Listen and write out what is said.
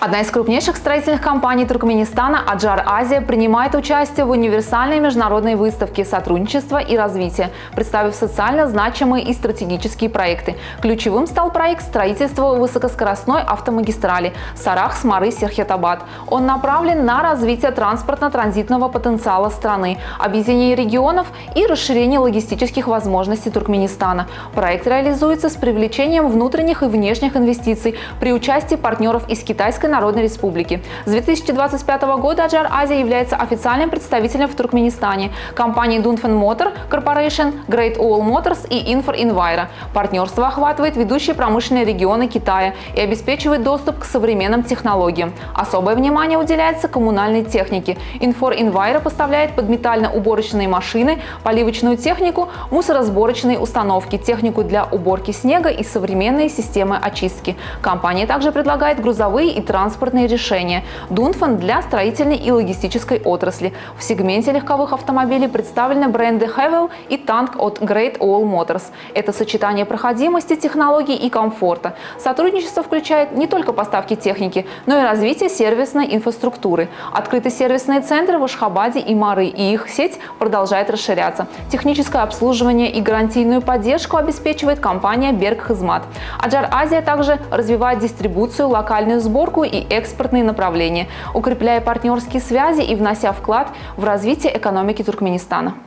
Одна из крупнейших строительных компаний Туркменистана «Аджар Азия» принимает участие в универсальной международной выставке «Сотрудничество и развитие», представив социально значимые и стратегические проекты. Ключевым стал проект строительства высокоскоростной автомагистрали Сарах-Смары-Серхетабад. Он направлен на развитие транспортно-транзитного потенциала страны, объединение регионов и расширение логистических возможностей Туркменистана. Проект реализуется с привлечением внутренних и внешних инвестиций при участии партнеров из Китайской Народной Республики. С 2025 года «Аджар Азия» является официальным представителем в Туркменистане компании Dunfen Motor Corporation, Great Wall Motors и Infor Enviro. Партнерство охватывает ведущие промышленные регионы Китая и обеспечивает доступ к современным технологиям. Особое внимание уделяется коммунальной технике. Infor Enviro поставляет подметально-уборочные машины, поливочную технику, мусоросборочные установки, технику для уборки снега и современные системы очистки. Компания также предлагает грузовые и транспортные решения. Dunfen для строительной и логистической отрасли. В сегменте легковых автомобилей представлены бренды Haval и Tank от Great Wall Motors. Это сочетание проходимости, технологий и комфорта. Сотрудничество включает не только поставки техники, но и развитие сервисной инфраструктуры. Открыты сервисные центры в Ашхабаде и Мары, и их сеть продолжает расширяться. Техническое обслуживание и гарантийную поддержку обеспечивает компания Berg Hizmat. «Аджар Азия» также развивает дистрибуцию, локальную сборку и экспортные направления, укрепляя партнерские связи и внося вклад в развитие экономики Туркменистана.